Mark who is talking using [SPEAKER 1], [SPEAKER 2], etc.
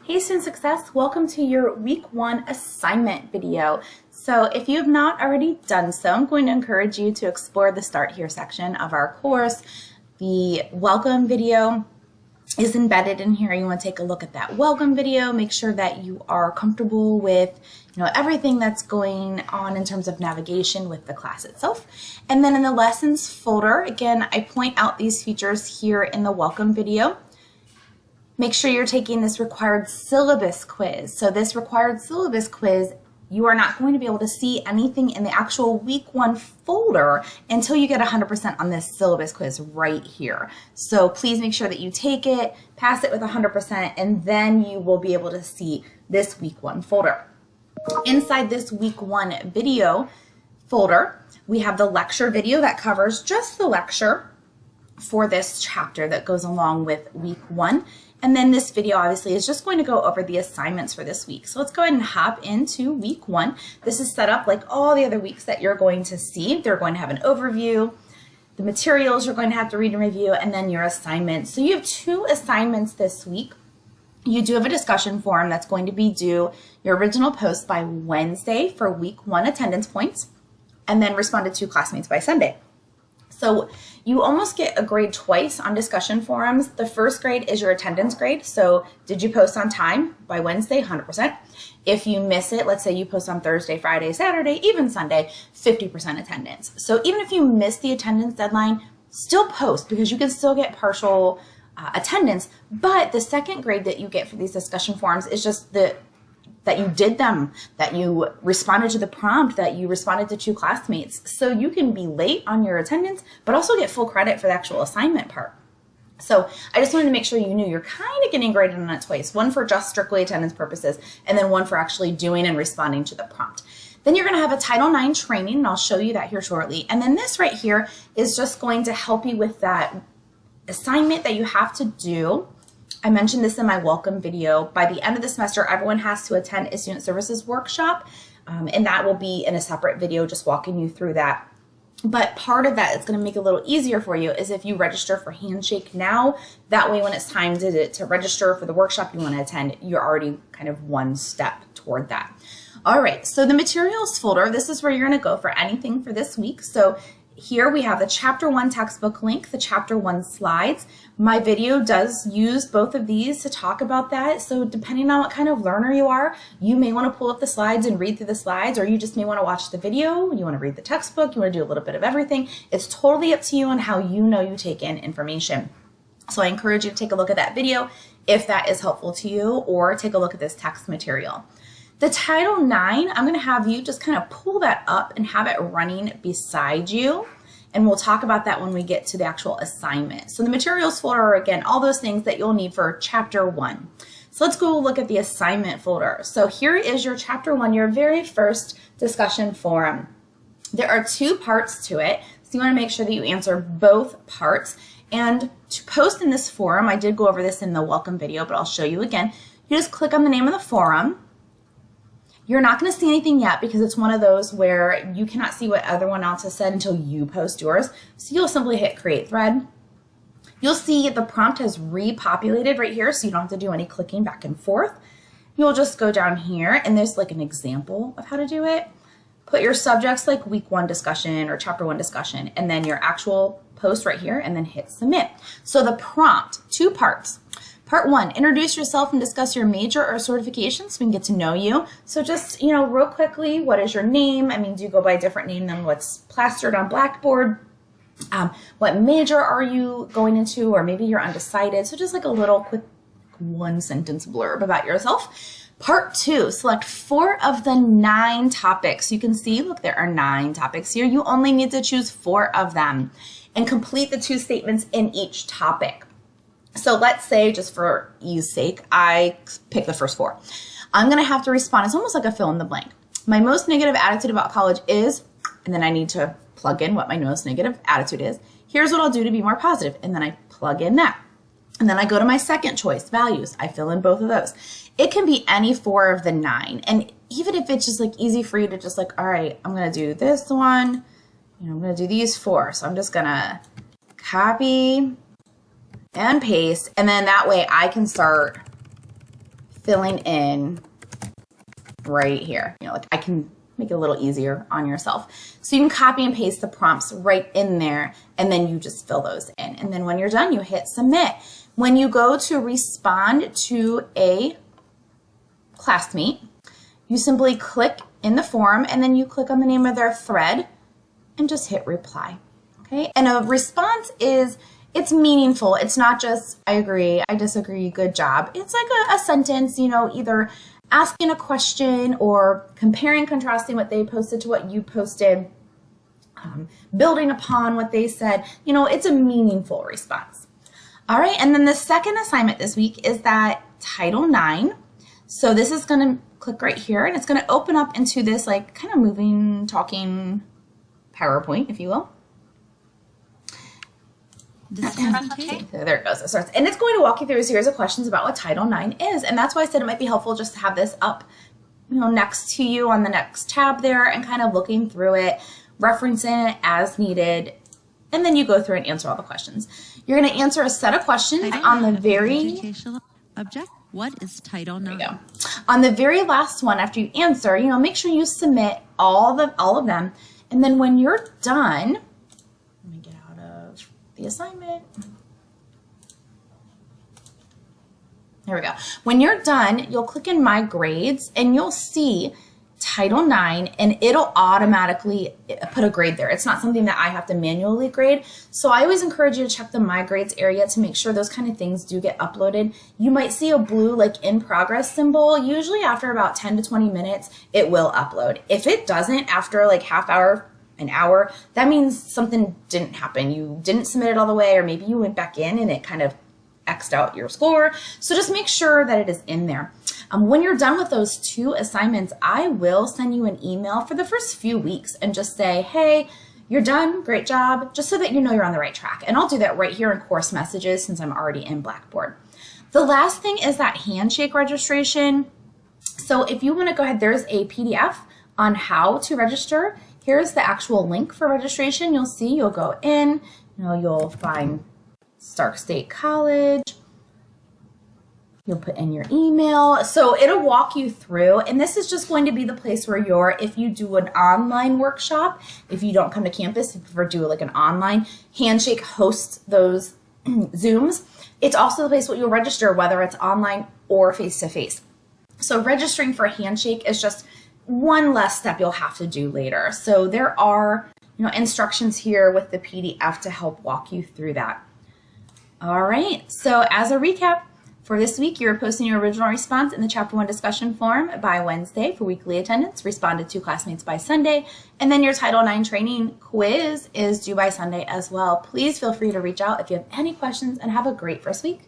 [SPEAKER 1] Hey Student Success, welcome to your week 1 assignment video. So if you have not already done so, I'm going to encourage you to explore the Start Here section of our course. The welcome video is embedded in here. You want to take a look at that welcome video, make sure that you are comfortable with everything that's going on in terms of navigation with the class itself. And then in the lessons folder, again, I point out these features here in the welcome video. Make sure you're taking this required syllabus quiz. So this required syllabus quiz, you are not going to be able to see anything in the actual week 1 folder until you get 100% on this syllabus quiz right here. So please make sure that you take it, pass it with 100%, and then you will be able to see this week 1 folder. Inside this week 1 video folder, we have the lecture video that covers just the lecture for this chapter that goes along with week 1. And then this video obviously is just going to go over the assignments for this week. So let's go ahead and hop into week 1. This is set up like all the other weeks that you're going to see. They're going to have an overview, the materials you're going to have to read and review, and then your assignments. So you have 2 assignments this week. You do have a discussion forum that's going to be due your original post by Wednesday for week 1 attendance points, and then responded to classmates by Sunday. So you almost get a grade twice on discussion forums. The first grade is your attendance grade. So did you post on time by Wednesday? 100%. If you miss it, let's say you post on Thursday, Friday, Saturday, even Sunday, 50% attendance. So even if you miss the attendance deadline, still post because you can still get partial attendance. But the second grade that you get for these discussion forums is just that you did them, that you responded to the prompt, that you responded to 2 classmates. So you can be late on your attendance, but also get full credit for the actual assignment part. So I just wanted to make sure you knew you're kind of getting graded on it twice, one for just strictly attendance purposes, and then one for actually doing and responding to the prompt. Then you're going to have a Title IX training, and I'll show you that here shortly. And then this right here is just going to help you with that assignment that you have to do. I mentioned this in my welcome video. By the end of the semester, everyone has to attend a student services workshop, and that will be in a separate video just walking you through that. But part of that is going to make it a little easier for you is if you register for Handshake now. That way when it's time to register for the workshop you want to attend, you're already kind of one step toward that. All right, so the materials folder, this is where you're going to go for anything for this week. So here we have the Chapter 1 textbook link, the Chapter 1 slides. My video does use both of these to talk about that. So depending on what kind of learner you are, you may want to pull up the slides and read through the slides, or you just may want to watch the video, you want to read the textbook, you want to do a little bit of everything. It's totally up to you on how you know you take in information. So I encourage you to take a look at that video if that is helpful to you, or take a look at this text material. The Title IX, I'm going to have you just kind of pull that up and have it running beside you. And we'll talk about that when we get to the actual assignment. So the materials folder are, again, all those things that you'll need for Chapter 1. So let's go look at the assignment folder. So here is your Chapter 1, your very first discussion forum. There are 2 parts to it. So you want to make sure that you answer both parts. And to post in this forum, I did go over this in the welcome video, but I'll show you again. You just click on the name of the forum. You're not going to see anything yet because it's one of those where you cannot see what everyone else has said until you post yours. So you'll simply hit create thread. You'll see the prompt has repopulated right here, so you don't have to do any clicking back and forth. You'll just go down here and there's like an example of how to do it. Put your subjects like week 1 discussion or Chapter 1 discussion, and then your actual post right here, and then hit submit. So the prompt, 2 parts. Part 1, introduce yourself and discuss your major or certification so we can get to know you. So just, real quickly, what is your name? I mean, do you go by a different name than what's plastered on Blackboard? What major are you going into? Or maybe you're undecided. So just like a little quick 1-sentence blurb about yourself. Part 2, select 4 of the 9 topics. You can see, look, there are 9 topics here. You only need to choose 4 of them and complete the 2 statements in each topic. So let's say, just for ease sake, I pick the first 4. I'm going to have to respond. It's almost like a fill in the blank. My most negative attitude about college is, and then I need to plug in what my most negative attitude is. Here's what I'll do to be more positive. And then I plug in that. And then I go to my second choice, values. I fill in both of those. It can be any 4 of the 9. And even if it's just like easy for you to just like, all right, I'm going to do this one. I'm going to do these 4. So I'm just going to copy and paste, and then that way I can start filling in right here. You know, like I can make it a little easier on yourself. So you can copy and paste the prompts right in there, and then you just fill those in. And then when you're done, you hit submit. When you go to respond to a classmate, you simply click in the form, and then you click on the name of their thread and just hit reply. Okay, and a response it's meaningful. It's not just, I agree, I disagree, good job. It's like a sentence, you know, either asking a question or comparing, contrasting what they posted to what you posted, building upon what they said. You know, it's a meaningful response. All right, and then the second assignment this week is that Title IX. So this is going to click right here, and it's going to open up into this like kind of moving, talking PowerPoint, if you will. Okay, so there it goes. It starts, and it's going to walk you through a series of questions about what Title IX is, and that's why I said it might be helpful just to have this up, you know, next to you on the next tab there, and kind of looking through it, referencing it as needed, and then you go through and answer all the questions. You're going to answer a set of questions on the very
[SPEAKER 2] educational object. What is Title IX?
[SPEAKER 1] There you go. On the very last one, after you answer, you know, make sure you submit all of them, and then when you're done, let me get out of the assignment. There we go. When you're done, you'll click in My Grades, and you'll see Title IX, and it'll automatically put a grade there. It's not something that I have to manually grade. So I always encourage you to check the My Grades area to make sure those kind of things do get uploaded. You might see a blue like in progress symbol. Usually after about 10 to 20 minutes, it will upload. If it doesn't after like half hour, an hour, that means something didn't happen. You didn't submit it all the way, or maybe you went back in and it kind of X'd out your score. So just make sure that it is in there. When you're done with those two assignments, I will send you an email for the first few weeks and just say, hey, you're done, great job, just so that you know you're on the right track. And I'll do that right here in course messages since I'm already in Blackboard. The last thing is that handshake registration. So if you want to go ahead, there's a PDF on how to register. Here's the actual link for registration. You'll see, you'll go in, you know, you'll find Stark State College. You'll put in your email. So it'll walk you through, and this is just going to be the place where if you do an online workshop, if you don't come to campus, if you prefer to do like an online, Handshake hosts those Zooms. It's also the place where you'll register, whether it's online or face-to-face. So registering for Handshake is just one less step you'll have to do later. So there are, you know, instructions here with the PDF to help walk you through that. All right, so as a recap, for this week, you're posting your original response in the Chapter 1 discussion forum by Wednesday for weekly attendance, responded to classmates by Sunday, and then your Title IX training quiz is due by Sunday as well. Please feel free to reach out if you have any questions, and have a great first week.